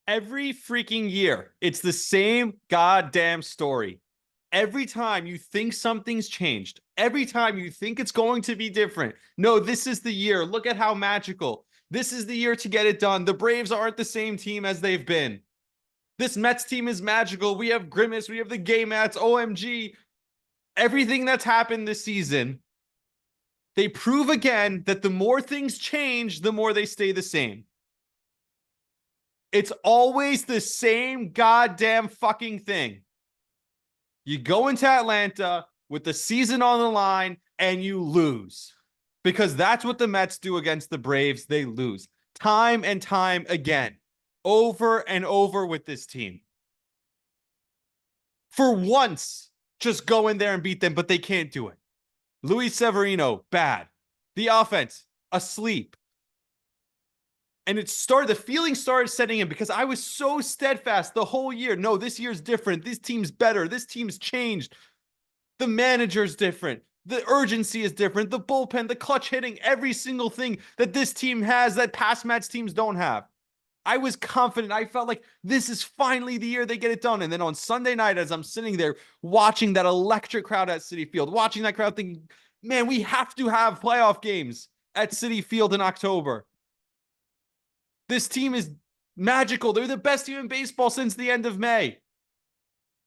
Every freaking year, it's the same goddamn story. Every time you think something's changed, every time you think it's going to be different. No, this is the year. Look at how magical. This is the year to get it done. The Braves aren't the same team as they've been. This Mets team is magical. We have Grimace. We have the Gay Mats. OMG. Everything that's happened this season, they prove again that the more things change, the more they stay the same. It's always the same goddamn fucking thing. You go into Atlanta with the season on the line and you lose. Because that's what the Mets do against the Braves. They lose time and time again, over and over with this team. For once, just go in there and beat them, but they can't do it. Luis Severino, bad. The offense, asleep. And the feeling started setting in because I was so steadfast the whole year. No, this year's different. This team's better. This team's changed. The manager's different. The urgency is different. The bullpen, the clutch hitting, every single thing that this team has that past Mets teams don't have. I was confident. I felt like this is finally the year they get it done. And then on Sunday night, as I'm sitting there watching that electric crowd at Citi Field, watching that crowd thinking, man, we have to have playoff games at Citi Field in October. This team is magical. They're the best team in baseball since the end of May.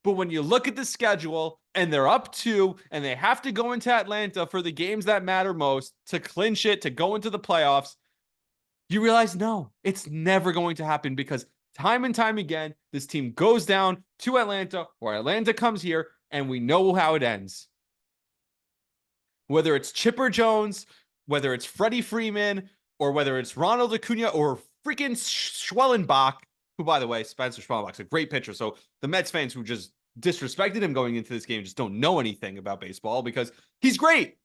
But when you look at the schedule and they're up 2 and they have to go into Atlanta for the games that matter most to clinch it, to go into the playoffs, you realize, no, it's never going to happen because time and time again, this team goes down to Atlanta or Atlanta comes here and we know how it ends. Whether it's Chipper Jones, whether it's Freddie Freeman, or whether it's Ronald Acuna or freaking Schwellenbach, who, by the way, Spencer Schwellenbach's a great pitcher. So the Mets fans who just disrespected him going into this game just don't know anything about baseball because he's great.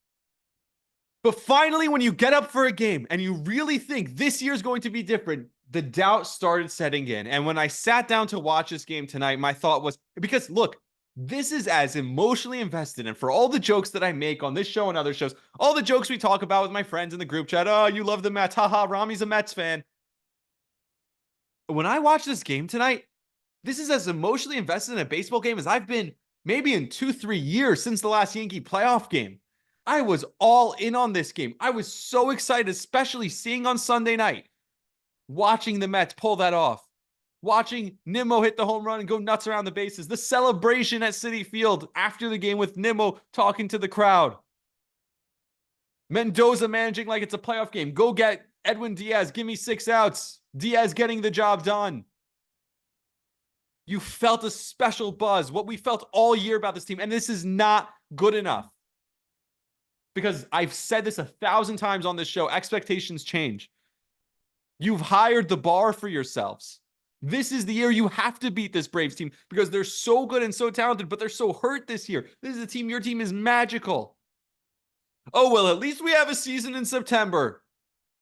But finally, when you get up for a game and you really think this year's going to be different, the doubt started setting in. And when I sat down to watch this game tonight, my thought was, because look, this is as emotionally invested in for all the jokes that I make on this show and other shows, all the jokes we talk about with my friends in the group chat. Oh, you love the Mets. Haha, Rami's a Mets fan. When I watch this game tonight, this is as emotionally invested in a baseball game as I've been maybe in 2-3 years since the last Yankee playoff game. I was all in on this game. I was so excited, especially seeing on Sunday night, watching the Mets pull that off, watching Nimmo hit the home run and go nuts around the bases, the celebration at Citi Field after the game with Nimmo talking to the crowd. Mendoza managing like it's a playoff game. Go get Edwin Diaz. Give me 6 outs. Diaz getting the job done. You felt a special buzz, what we felt all year about this team. And this is not good enough. Because I've said this 1,000 times on this show, expectations change. You've hired the bar for yourselves. This is the year you have to beat this Braves team because they're so good and so talented, but they're so hurt this year. This is a team, your team is magical. Oh, well, at least we have a season in September.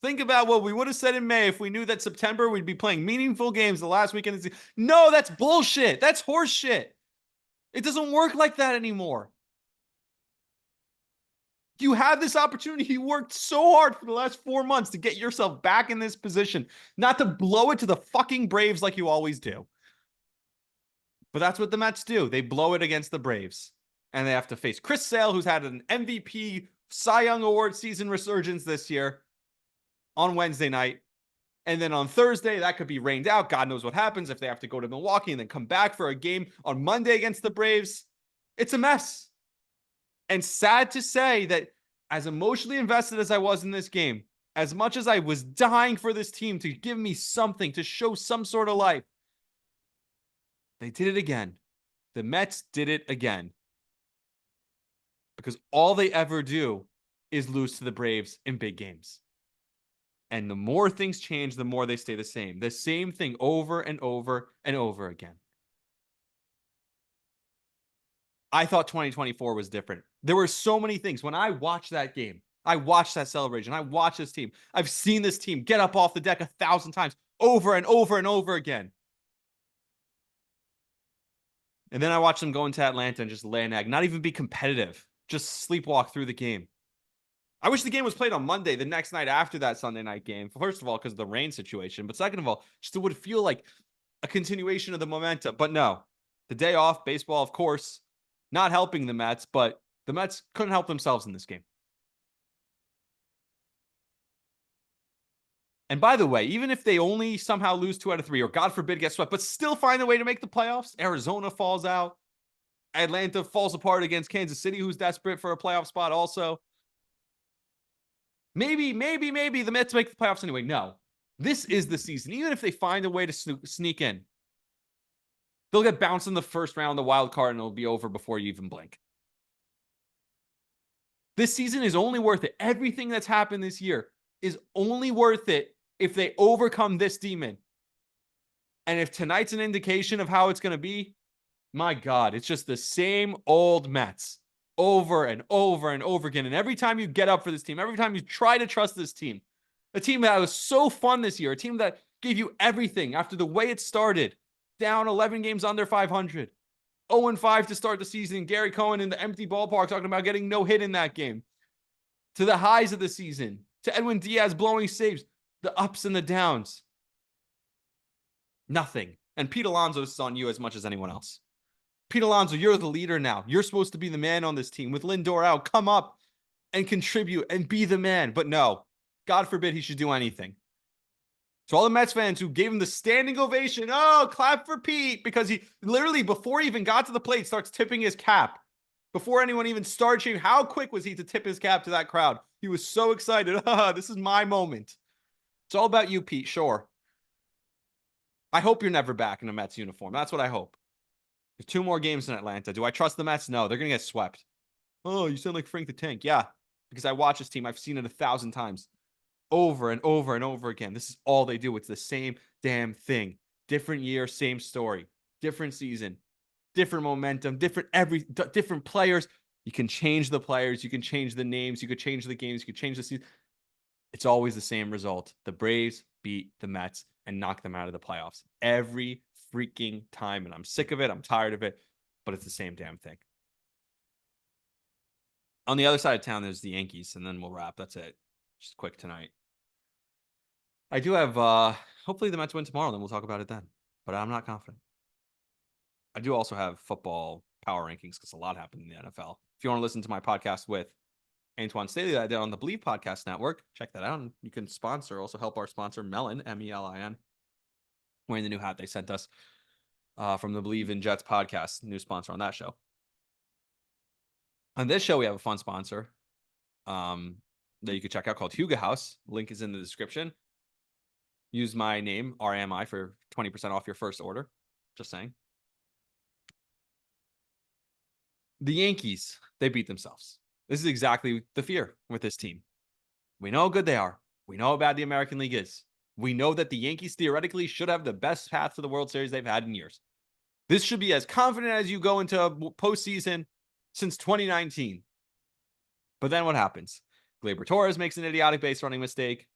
Think about what we would have said in May if we knew that September we'd be playing meaningful games the last weekend of the season. No, that's bullshit. That's horse shit. It doesn't work like that anymore. You have this opportunity. You worked so hard for the last 4 months to get yourself back in this position, not to blow it to the fucking Braves like you always do. But that's what the Mets do. They blow it against the Braves. And they have to face Chris Sale, who's had an MVP Cy Young Award season resurgence this year, on Wednesday night. And then on Thursday, that could be rained out. God knows what happens if they have to go to Milwaukee and then come back for a game on Monday against the Braves. It's a mess. And sad to say that as emotionally invested as I was in this game, as much as I was dying for this team to give me something, to show some sort of life, they did it again. The Mets did it again. Because all they ever do is lose to the Braves in big games. And the more things change, the more they stay the same. The same thing over and over and over again. I thought 2024 was different. There were so many things. When I watched that game, I watched that celebration, I watched this team. I've seen this team get up off the deck 1,000 times over and over and over again. And then I watched them go into Atlanta and just lay an egg, not even be competitive, just sleepwalk through the game. I wish the game was played on Monday, the next night after that Sunday night game. First of all, because of the rain situation. But second of all, just it would feel like a continuation of the momentum. But no, the day off, baseball, of course, not helping the Mets, but the Mets couldn't help themselves in this game. And by the way, even if they only somehow lose 2 out of 3, or God forbid get swept, but still find a way to make the playoffs, Arizona falls out. Atlanta falls apart against Kansas City, who's desperate for a playoff spot also. Maybe the Mets make the playoffs anyway. No, this is the season. Even if they find a way to sneak in, they'll get bounced in the first round, the wild card, and it'll be over before you even blink. This season is only worth it. Everything that's happened this year is only worth it if they overcome this demon. And if tonight's an indication of how it's going to be, my God, it's just the same old Mets over and over and over again. And every time you get up for this team, every time you try to trust this team, a team that was so fun this year, a team that gave you everything after the way it started, down 11 games under 500, 0-5 to start the season. Gary Cohen in the empty ballpark talking about getting no hit in that game, to the highs of the season, to Edwin Diaz blowing saves, the ups and the downs. Nothing. And Pete Alonso, this is on you as much as anyone else. Pete Alonso, you're the leader now. You're supposed to be the man on this team. With Lindor out, come up and contribute and be the man. But no, God forbid he should do anything. So all the Mets fans who gave him the standing ovation, oh, clap for Pete, because he literally, before he even got to the plate, starts tipping his cap. Before anyone even started cheering, how quick was he to tip his cap to that crowd? He was so excited. This is my moment. It's all about you, Pete, sure. I hope you're never back in a Mets uniform. That's what I hope. There's 2 more games in Atlanta. Do I trust the Mets? No, they're going to get swept. Oh, you sound like Frank the Tank. Yeah, because I watch this team. I've seen it 1,000 times. Over and over and over again. This is all they do. It's the same damn thing. Different year, same story. Different season. Different momentum. Different players. You can change the players. You can change the names. You could change the games. You could change the season. It's always the same result. The Braves beat the Mets and knock them out of the playoffs every freaking time. And I'm sick of it. I'm tired of it. But it's the same damn thing. On the other side of town, there's the Yankees. And then we'll wrap. That's it. Just quick tonight. I do have, hopefully the Mets win tomorrow, then we'll talk about it then. But I'm not confident. I do also have football power rankings because a lot happened in the NFL. If you want to listen to my podcast with Antoine Staley that I did on the Believe Podcast Network, check that out. And you can also help our sponsor, Melon, Melin, wearing the new hat they sent us from the Believe in Jets podcast, new sponsor on that show. On this show, we have a fun sponsor that you can check out called Huga House. Link is in the description. Use my name, RMI, for 20% off your first order. Just saying. The Yankees, they beat themselves. This is exactly the fear with this team. We know how good they are. We know how bad the American League is. We know that the Yankees theoretically should have the best path to the World Series they've had in years. This should be as confident as you go into a postseason since 2019. But then what happens? Gleyber Torres makes an idiotic base running mistake.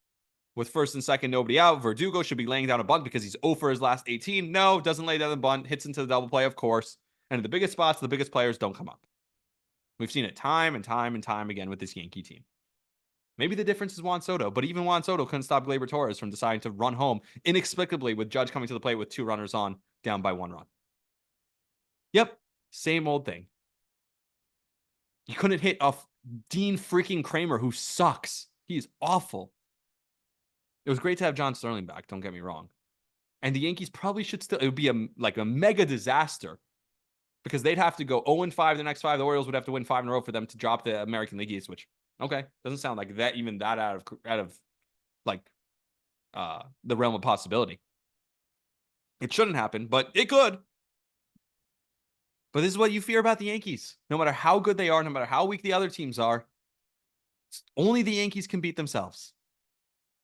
With first and second, nobody out. Verdugo should be laying down a bunt because he's 0 for his last 18. No, doesn't lay down the bunt. Hits into the double play, of course. And at the biggest spots, the biggest players don't come up. We've seen it time and time and time again with this Yankee team. Maybe the difference is Juan Soto, but even Juan Soto couldn't stop Gleyber Torres from deciding to run home inexplicably with Judge coming to the plate with 2 runners on, down by 1 run. Yep, same old thing. You couldn't hit off Dean freaking Kramer, who sucks. He's awful. It was great to have John Sterling back, don't get me wrong. And the Yankees probably should still, it would be a mega disaster because they'd have to go 0-5 the next 5. The Orioles would have to win 5 in a row for them to drop the American League East, which, okay, doesn't sound like that out of the realm of possibility. It shouldn't happen, but it could. But this is what you fear about the Yankees. No matter how good they are, no matter how weak the other teams are, only the Yankees can beat themselves.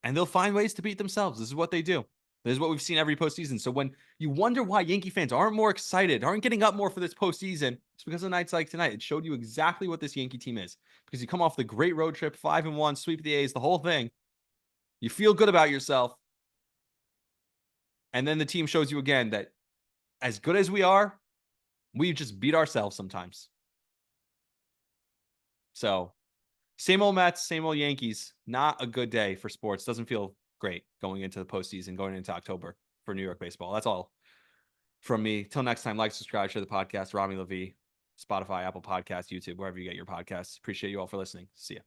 And they'll find ways to beat themselves. This is what they do. This is what we've seen every postseason. So when you wonder why Yankee fans aren't more excited, aren't getting up more for this postseason, it's because of nights like tonight. It showed you exactly what this Yankee team is. Because you come off the great road trip, 5-1, sweep the A's, the whole thing. You feel good about yourself. And then the team shows you again that as good as we are, we just beat ourselves sometimes. So same old Mets, same old Yankees. Not a good day for sports. Doesn't feel great going into the postseason, going into October for New York baseball. That's all from me. Till next time, like, subscribe, share the podcast. Rami Levy, Spotify, Apple Podcasts, YouTube, wherever you get your podcasts. Appreciate you all for listening. See ya.